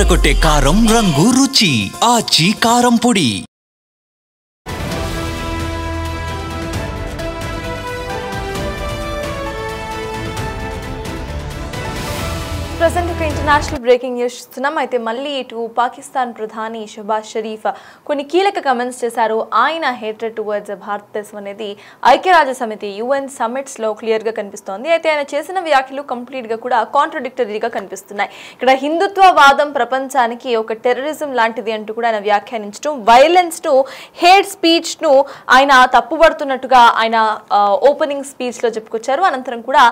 అదరగొట్టే కారం రంగు రుచి ఆచి కారం పొడి. ప్రజెంట్ ఒక ఇంటర్నేషనల్ బ్రేకింగ్ న్యూస్ చూస్తున్నాం. అయితే మళ్ళీ ఇటు పాకిస్తాన్ ప్రధాని షహబాజ్ షరీఫ్ కొన్ని కీలక కమెంట్స్ చేశారు. ఆయన హేట్రెడ్ టువర్డ్స్ భారతదేశం అనేది ఐక్యరాజ్య సమితి UN సమ్మిట్స్లో క్లియర్గా కనిపిస్తోంది. అయితే ఆయన చేసిన వ్యాఖ్యలు కంప్లీట్గా కూడా కాంట్రడిక్టరీగా కనిపిస్తున్నాయి. ఇక్కడ హిందుత్వవాదం ప్రపంచానికి ఒక టెర్రరిజం లాంటిది అంటూ కూడా ఆయన వ్యాఖ్యానించడం, వైలెన్స్ను హేట్ స్పీచ్ను ఆయన తప్పుపడుతున్నట్టుగా ఆయన ఓపెనింగ్ స్పీచ్లో చెప్పుకొచ్చారు. అనంతరం కూడా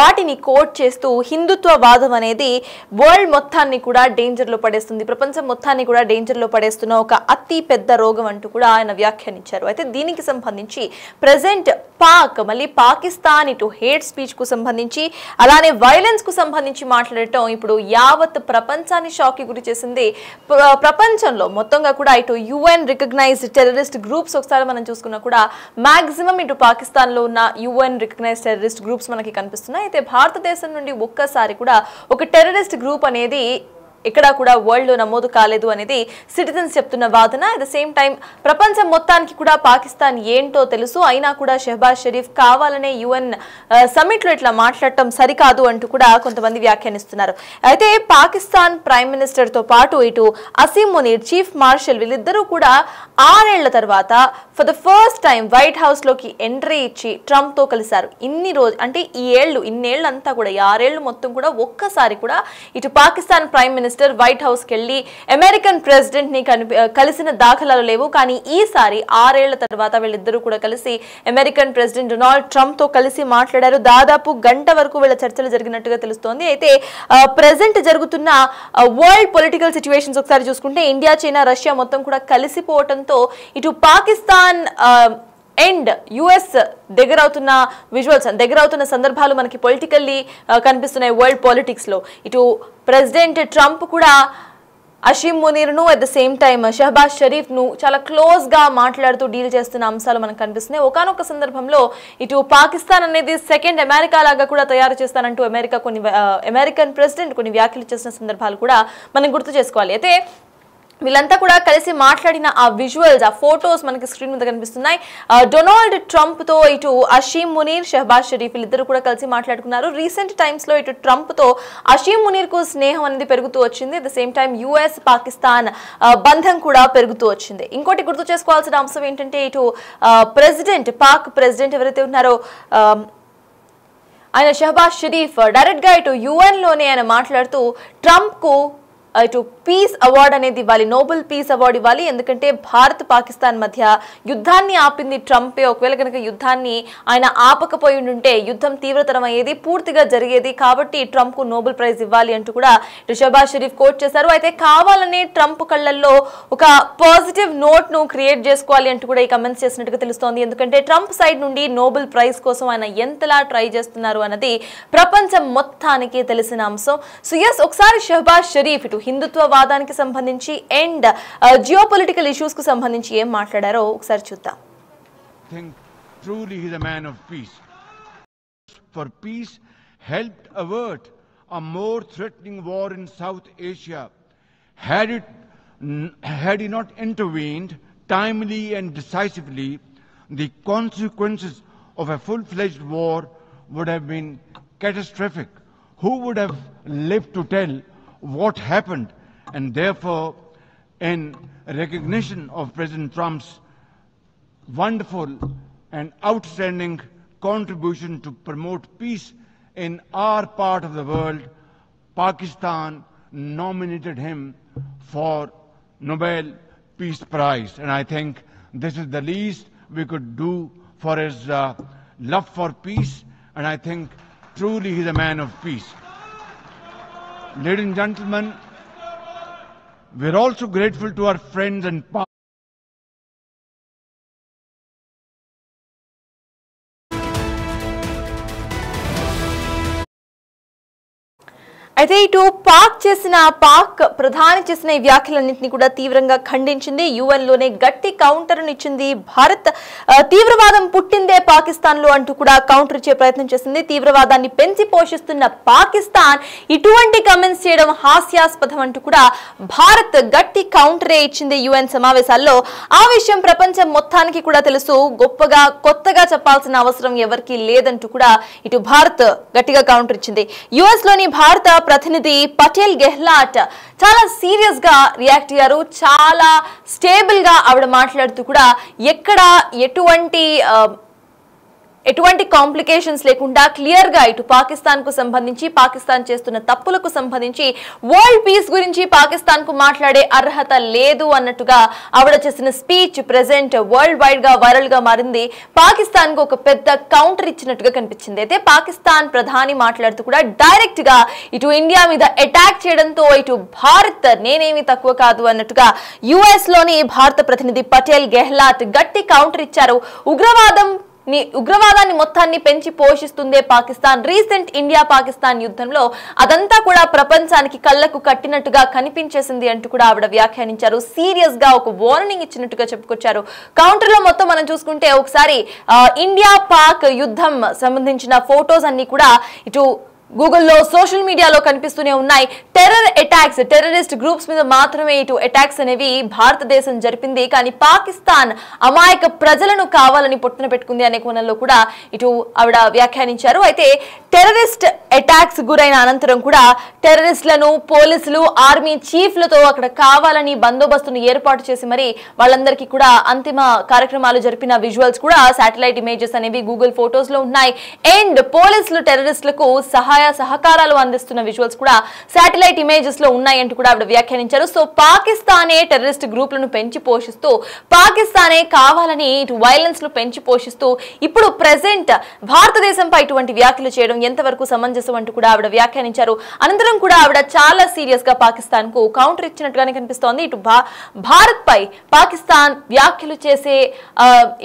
వాటిని కోట్ చేస్తూ హిందుత్వవాదం అనేది వరల్డ్ మొత్తాన్ని కూడా డేంజర్ లో పడేస్తుంది, ప్రపంచం మొత్తాన్ని కూడా డేంజర్ లో పడేస్తున్న ఒక అతి పెద్ద రోగం అంటూ కూడా ఆయన వ్యాఖ్యానించారు. అయితే దీనికి సంబంధించి ప్రెసెంట్ మళ్ళీ పాకిస్తాన్ ఇటు హేట్ స్పీచ్ కు సంబంధించి అలానే వైలెన్స్ కు సంబంధించి మాట్లాడటం ఇప్పుడు యావత్ ప్రపంచాన్ని షాక్ కి గురి చేసింది. ప్రపంచంలో మొత్తంగా కూడా ఇటు UN రికగ్నైజ్డ్ టెర్రరిస్ట్ గ్రూప్స్ ఒకసారి మనం చూసుకున్నా కూడా మాక్సిమం ఇటు పాకిస్తాన్ లో ఉన్న UN రికగ్నైజ్డ్ టెర్రరిస్ట్ గ్రూప్స్ మనకి కనిపిస్తున్నాయి. అయితే భారతదేశం నుండి ఒక్కసారి కూడా ఒక టెర్రరిస్ట్ గ్రూప్ అనేది ఇక్కడ కూడా వరల్డ్ లో నమోదు కాలేదు అనేది సిటిజన్స్ చెప్తున్న వాదన. అట్ ద సేమ్ టైం ప్రపంచం మొత్తానికి కూడా పాకిస్తాన్ ఏంటో తెలుసు, అయినా కూడా షహబాజ్ షరీఫ్ కావాలనే UN సమ్మిట్ లో ఇట్లా మాట్లాడటం సరికాదు అంటూ కూడా కొంతమంది వ్యాఖ్యానిస్తున్నారు. అయితే పాకిస్తాన్ ప్రైమ్ మినిస్టర్ తో పాటు ఇటు అసీం మునీర్ చీఫ్ మార్షల్ వీళ్ళిద్దరూ కూడా 6 ఏళ్ల తర్వాత for the first time white house లోకి ఎంట్రీ ఇచ్చి ట్రంప్ తో కలిశారు. ఇన్నేళ్ళు అంతా కూడా 6 ఏళ్లు మొత్తం కూడా ఒక్కసారి కూడా ఇటు Pakistan prime minister white house కి వెళ్లి అమెరికన్ ప్రెసిడెంట్ ని కలిసిన దాఖలాలు లేవు. కానీ ఈసారి 6 ఏళ్ల తర్వాత వీళ్ళిద్దరూ కూడా కలిసి అమెరికన్ ప్రెసిడెంట్ డొనాల్డ్ ట్రంప్ తో కలిసి మాట్లాడారు. దాదాపు గంట వరకు వీళ్ళ చర్చలు జరిగినట్టుగా తెలుస్తోంది. అయితే ప్రెసెంట్ జరుగుతున్న వరల్డ్ పొలిటికల్ సిచ్యువేషన్స్ ఒకసారి చూసుకుంటే ఇండియా, చైనా, రష్యా మొత్తం కూడా కలిసిపోవడంతో ఇటు పాకిస్తాన్ అండ్ US దగ్గరవుతున్న సందర్భాలు మనకి పొలిటికల్లీ కనిపిస్తున్నాయి. వరల్డ్ పాలిటిక్స్ లో ఇటు ప్రెసిడెంట్ ట్రంప్ కూడా అసీం మునీర్ను at the same time Shahbaz Sharif ను చాలా క్లోజ్ గా మాట్లాడుతూ డీల్ చేస్తున్న అంశాలు మనకు కనిపిస్తున్నాయి. ఒకానొక సందర్భంలో ఇటు పాకిస్తాన్ అనేది సెకండ్ అమెరికా లాగా కూడా తయారు చేస్తానంటూ అమెరికన్ ప్రెసిడెంట్ కొన్ని వ్యాఖ్యలు చేసిన సందర్భాలు కూడా మనం గుర్తు చేసుకోవాలి. అయితే వీళ్ళంతా కూడా కలిసి మాట్లాడిన ఆ విజువల్స్, ఆ ఫోటోస్ మనకి స్క్రీన్ మీద కనిపిస్తున్నాయి. డొనాల్డ్ ట్రంప్ తో ఇటు అసీం మునీర్, షహబాజ్ షరీఫ్ వీళ్ళిద్దరూ కూడా కలిసి మాట్లాడుకున్నారు. రీసెంట్ టైమ్స్ లో ఇటు ట్రంప్ తో అసీం మునీర్ కు స్నేహం అనేది పెరుగుతూ వచ్చింది. At the same time US Pakistan బంధం కూడా పెరుగుతూ వచ్చింది. ఇంకోటి గుర్తు చేసుకోవాల్సిన అంశం ఏంటంటే ఇటు పాక్ ప్రెసిడెంట్ ఎవరైతే ఉన్నారో ఆయన షహబాజ్ షరీఫ్ డైరెక్ట్ గా ఇటు UN లోనే ఆయన మాట్లాడుతూ ట్రంప్ కు ఇటు పీస్ అవార్డ్ అనేది ఇవ్వాలి, నోబెల్ పీస్ అవార్డు ఇవ్వాలి. ఎందుకంటే భారత్ పాకిస్తాన్ మధ్య యుద్ధాన్ని ఆపింది ట్రంపే. ఒకవేళ కనుక యుద్ధాన్ని ఆయన ఆపకపోయి ఉంటే యుద్ధం తీవ్రతరం అయ్యేది, పూర్తిగా జరిగేది. కాబట్టి ట్రంప్ కు నోబెల్ ప్రైజ్ ఇవ్వాలి అంటూ కూడా షహబాజ్ షరీఫ్ కోట్ చేశారు. అయితే కావాలనే ట్రంప్ కళ్ళల్లో ఒక పాజిటివ్ నోట్ ను క్రియేట్ చేసుకోవాలి అంటూ కూడా ఈ కమెంట్స్ చేసినట్టుగా తెలుస్తోంది. ఎందుకంటే ట్రంప్ సైడ్ నుండి నోబెల్ ప్రైజ్ కోసం ఆయన ఎంతలా ట్రై చేస్తున్నారు అన్నది ప్రపంచం మొత్తానికి తెలిసిన అంశం. సో ఎస్, ఒకసారి షహబాజ్ షరీఫ్ ఇటు హిందుత్వవాదానికి సంబంధించి అండ్ జియోపొలిటికల్ ఇష్యూస్ కు సంబంధించి ఏం మాట్లాడారో ఒకసారి చూద్దాం. Truly he is a man of peace. For peace helped avert a more threatening war in South Asia. Had he not intervened timely and decisively, the consequences of a full-fledged war would have been catastrophic. Who would have lived to tell what happened? And therefore, in recognition of President Trump's wonderful and outstanding contribution to promote peace in our part of the world, Pakistan nominated him for Nobel Peace Prize. And I think this is the least we could do for his love for peace. And I think truly he's a man of peace. Ladies and gentlemen, we're also grateful to our friends and partners. అయితే ఇటు పాక్ ప్రధాని చేసిన ఈ వ్యాఖ్యలన్నింటినీ కూడా తీవ్రంగా ఖండించింది. UN లోనే గట్టి కౌంటర్ ఇచ్చింది భారత్. తీవ్రవాదం పుట్టిందే పాకిస్తాన్ లో అంటూ కూడా కౌంటర్ ఇచ్చే ప్రయత్నం చేసింది. తీవ్రవాదాన్ని పెంచి పోషిస్తున్న పాకిస్తాన్ ఇటువంటి కమెంట్స్ చేయడం హాస్యాస్పదం అంటూ కూడా భారత్ గట్టి కౌంటరే ఇచ్చింది UN సమావేశాల్లో. ఆ విషయం ప్రపంచం మొత్తానికి కూడా తెలుసు, గొప్పగా కొత్తగా చెప్పాల్సిన అవసరం ఎవరికీ లేదంటూ కూడా ఇటు భారత్ గట్టిగా కౌంటర్ ఇచ్చింది. US లోని భారత ప్రతినిధి పటేల్ గెహ్లాట్ చాలా సీరియస్ గా రియాక్ట్ అయ్యారు. చాలా స్టేబుల్ గా ఆవిడ మాట్లాడుతూ కూడా ఎక్కడ ఎటువంటి కాంప్లికేషన్స్ లేకుండా క్లియర్ గా ఇటు పాకిస్తాన్ కు సంబంధించి, పాకిస్తాన్ చేస్తున్న తప్పులకు సంబంధించి, వరల్డ్ పీస్ గురించి పాకిస్తాన్ కు మాట్లాడే అర్హత లేదు అన్నట్టుగా ఆవిడ చేసిన స్పీచ్ ప్రెజెంట్ వరల్డ్ వైడ్ గా వైరల్ గా మారింది. పాకిస్తాన్ కు ఒక పెద్ద కౌంటర్ ఇచ్చినట్టుగా కనిపించింది. అయితే పాకిస్తాన్ ప్రధాని మాట్లాడుతూ కూడా డైరెక్ట్ గా ఇటు ఇండియా మీద అటాక్ చేయడంతో ఇటు భారత్ నేనేమి తక్కువ కాదు అన్నట్టుగా US లోని భారత ప్రతినిధి పటేల్ గెహ్లాట్ గట్టి కౌంటర్ ఇచ్చారు. ఉగ్రవాదాన్ని మొత్తాన్ని పెంచి పోషిస్తుందే పాకిస్తాన్. రీసెంట్ ఇండియా పాకిస్తాన్ యుద్ధంలో అదంతా కూడా ప్రపంచానికి కళ్ళకు కట్టినట్టుగా కనిపించేసింది అంటూ కూడా ఆవిడ వ్యాఖ్యానించారు. సీరియస్ గా ఒక వార్నింగ్ ఇచ్చినట్టుగా చెప్పుకొచ్చారు. కౌంటర్ లో మొత్తం మనం చూసుకుంటే ఒకసారి ఇండియా పాక్ యుద్ధం సంబంధించిన ఫోటోస్ అన్ని కూడా ఇటు గూగుల్లో సోషల్ మీడియాలో కనిపిస్తూనే ఉన్నాయి. టెర్రర్ అటాక్స్, టెర్రరిస్ట్ గ్రూప్స్ మీద మాత్రమే ఇటు అటాక్స్ అనేవి భారతదేశం జరిపింది, కానీ పాకిస్తాన్ అమాయక ప్రజలను కావాలని పొట్టున పెట్టుకుంది అనే కోణంలో కూడా ఇటు ఆవిడ వ్యాఖ్యానించారు. అయితే టెర్రరిస్ట్ అటాక్స్ గురైన అనంతరం కూడా టెర్రరిస్టులను పోలీసులు, ఆర్మీ చీఫ్లతో అక్కడ కావాలని బందోబస్తును ఏర్పాటు చేసి మరి వాళ్ళందరికీ కూడా అంతిమ కార్యక్రమాలు జరిపిన విజువల్స్ కూడా శాటిలైట్ ఇమేజెస్ అనేవి గూగుల్ ఫోటోస్ లో ఉన్నాయి. అండ్ పోలీసులు టెర్రరిస్టులకు సహకారాలు అందిస్తున్న విజువల్స్ కూడా శాటిలైట్ ఇమేజెస్ లో ఉన్నాయంటూ కూడా ఆవిడ వ్యాఖ్యానించారు. సో పాకిస్తానే టెర్రరిస్ట్ గ్రూపులను పెంచి పోషిస్తూ, పాకిస్తానే కావాలని ఇటు వైలెన్స్ ను పెంచి పోషిస్తూ ఇప్పుడు ప్రెసెంట్ భారతదేశంపై ఇటువంటి వ్యాఖ్యలు చేయడం ఎంతవరకు సమంజసం అంటూ కూడా ఆవిడ వ్యాఖ్యానించారు. అనంతరం కూడా ఆవిడ చాలా సీరియస్ గా పాకిస్తాన్ కు కౌంటర్ ఇచ్చినట్టుగానే కనిపిస్తోంది. ఇటు భారత్ పై పాకిస్తాన్ వ్యాఖ్యలు చేసే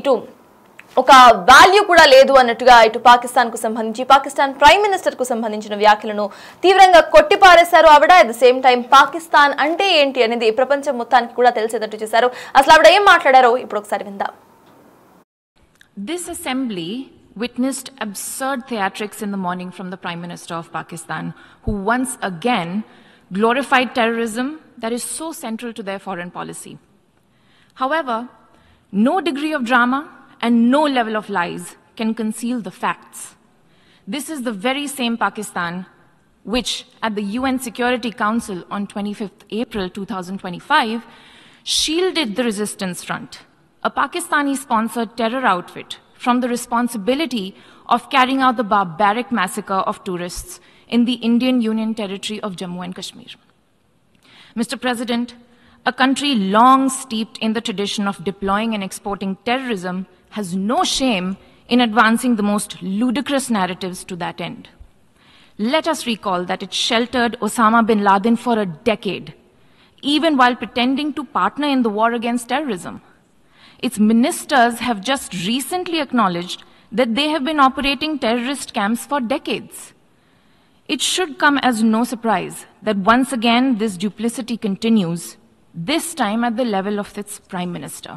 ఇటు ఒక వాల్యూ కూడా లేదు అన్నట్టుగా ఇటు పాకిస్తాన్ కు సంబంధించి, పాకిస్తాన్ ప్రైమ్ మినిస్టర్ కు సంబంధించిన వ్యాఖ్యలను తీవ్రంగా కొట్టిపారేశారు ఆవిడ. At the same time Pakistan అంటే ఏంటి అనేది ప్రపంచం మొత్తానికి కూడా తెలిసేటట్టు చేశారు. అసలు ఆవిడ ఏం మాట్లాడారో ఇప్పుడు ఒకసారి విందాం. This assembly witnessed absurd theatrics in the morning from the Prime Minister of Pakistan, who once again glorified terrorism that is so central to their foreign policy. However, no degree of drama and no level of lies can conceal the facts. This is the very same Pakistan which, at the UN Security Council on 25th April 2025, shielded the resistance front, a Pakistani-sponsored terror outfit, from the responsibility of carrying out the barbaric massacre of tourists in the Indian Union territory of Jammu and Kashmir. Mr. President, a country long steeped in the tradition of deploying and exporting terrorism has no shame in advancing the most ludicrous narratives to that end. Let us recall that it sheltered Osama bin Laden for a decade, even while pretending to partner in the war against terrorism. Its ministers have just recently acknowledged that they have been operating terrorist camps for decades. It should come as no surprise that once again this duplicity continues, this time at the level of its Prime Minister.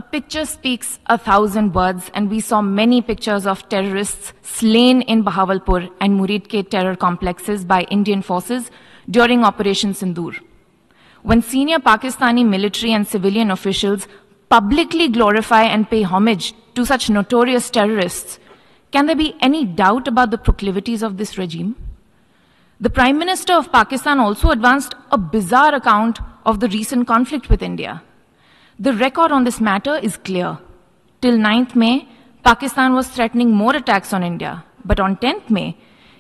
A picture speaks 1,000 words, and we saw many pictures of terrorists slain in Bahawalpur and Murid Ke terror complexes by Indian forces during Operation Sindoor. When senior Pakistani military and civilian officials publicly glorify and pay homage to such notorious terrorists, can there be any doubt about the proclivities of this regime? The Prime Minister of Pakistan also advanced a bizarre account of the recent conflict with India. The record on this matter is clear. Till 9th May, Pakistan was threatening more attacks on India. But on 10th May,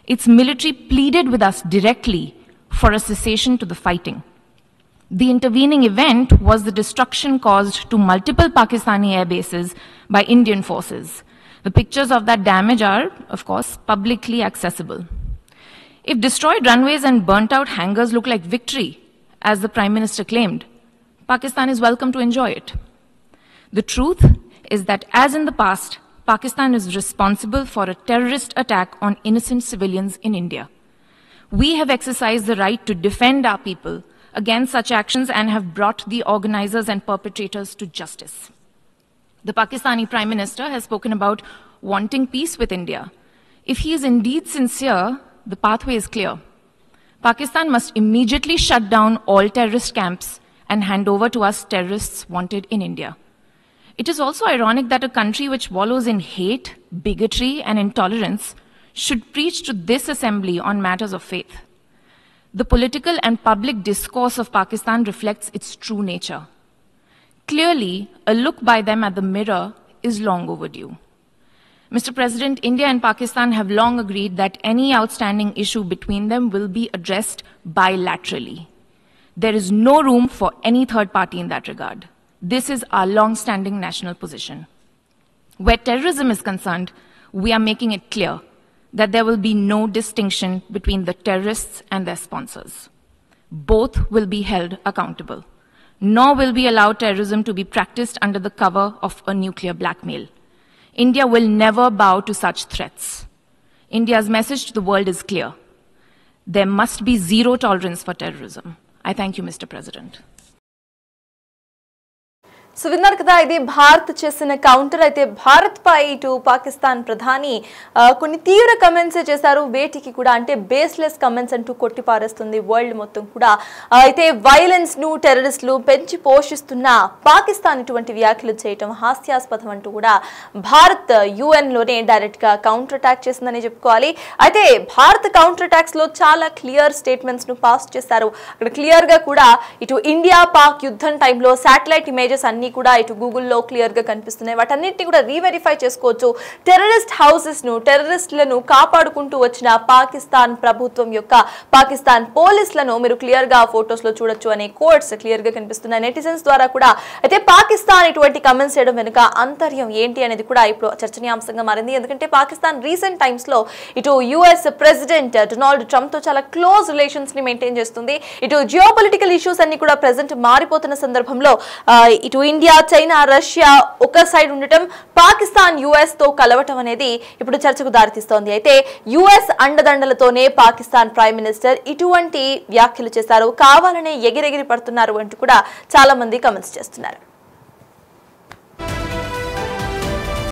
its military pleaded with us directly for a cessation to the fighting. The intervening event was the destruction caused to multiple Pakistani air bases by Indian forces. The pictures of that damage are, of course, publicly accessible. If destroyed runways and burnt out hangars look like victory, as the Prime Minister claimed, Pakistan is welcome to enjoy it. The truth is that, as in the past, Pakistan is responsible for a terrorist attack on innocent civilians in India. We have exercised the right to defend our people against such actions and have brought the organizers and perpetrators to justice. The Pakistani Prime Minister has spoken about wanting peace with India. If he is indeed sincere, the pathway is clear. Pakistan must immediately shut down all terrorist camps and hand over to us terrorists wanted in India. It is also ironic that a country which wallows in hate, bigotry, and intolerance should preach to this assembly on matters of faith. The political and public discourse of Pakistan reflects its true nature. Clearly, a look by them at the mirror is long overdue. Mr. President, India and Pakistan have long agreed that any outstanding issue between them will be addressed bilaterally. There is no room for any third party in that regard. This is our long-standing national position. Where terrorism is concerned, we are making it clear that there will be no distinction between the terrorists and their sponsors. Both will be held accountable. Nor will we allow terrorism to be practiced under the cover of a nuclear blackmail. India will never bow to such threats. India's message to the world is clear. There must be zero tolerance for terrorism. I thank you, Mr. President. So విన్నారు కదా, ఇది భారత్ చేసిన counter. అయితే భారత్ పై ఇటు పాకిస్తాన్ ప్రధాని కొన్ని తీవ్ర comments చేశారు. వేటికి కూడా అంటే బేస్లెస్ కమెంట్స్ అంటూ కొట్టిపారేస్తుంది వరల్డ్ మొత్తం కూడా. అయితే వైలెన్స్ ను టెర్రరిస్టులు పెంచి పోషిస్తున్న పాకిస్తాన్ ఇటువంటి వ్యాఖ్యలు చేయటం హాస్యాస్పదం అంటూ కూడా భారత్ యుఎన్ లోనే డైరెక్ట్ గా కౌంటర్ అటాక్ చేసిందని చెప్పుకోవాలి. అయితే భారత్ కౌంటర్ అటాక్స్ లో చాలా క్లియర్ స్టేట్మెంట్స్ ను పాస్ చేశారు. అక్కడ క్లియర్ గా కూడా ఇటు ఇండియా పాక్ యుద్ధం టైంలో శాటిలైట్ ఇమేజెస్ అన్ని కూడా ఇటు గూగుల్లో క్లియర్ గా కనిపిస్తున్నాయి. వాటన్నిటిని కూడా రీవెరిఫై చేసుకోవచ్చు. టెర్రరిస్ట్ హౌసెస్ ను టెర్రరిస్టులను కాపాడుకుంటూ వచ్చిన పాకిస్తాన్ ప్రభుత్వం యొక్క పాకిస్తాన్ పోలీసులను మీరు క్లియర్ గా ఫోటోస్ లో చూడొచ్చు అనే కోడ్స్ క్లియర్ గా కనిపిస్తున్నాయి నెటిజన్స్ ద్వారా కూడా. అయితే పాకిస్తాన్ ఇటువంటి కమెంట్స్ చేయడం వెనుక అంతర్యం ఏంటి అనేది కూడా ఇప్పుడు చర్చనీయాంశంగా మారింది. ఎందుకంటే పాకిస్తాన్ రీసెంట్ టైమ్స్ లో ఇటు యుఎస్ ప్రెసిడెంట్ డొనాల్డ్ ట్రంప్ తో చాలా క్లోజ్ రిలేషన్స్ ని మెయింటైన్ చేస్తుంది. ఇటు జియోపొలిటికల్ ఇష్యూస్ అన్ని కూడా ప్రెసెంట్ మారిపోతున్న సందర్భంలో ఇటు ఇండియా, చైనా, రష్యా ఒక సైడ్ ఉండటం, పాకిస్తాన్ యుఎస్ తో కలవటం అనేది ఇప్పుడు చర్చకు దారితీస్తోంది. అయితే యుఎస్ అండదండలతోనే పాకిస్తాన్ ప్రైమ్ మినిస్టర్ ఇటువంటి వ్యాఖ్యలు చేశారు, కావాలనే ఎగిరెగిరి పడుతున్నారు అంటూ కూడా చాలా మంది కమెంట్స్ చేస్తున్నారు.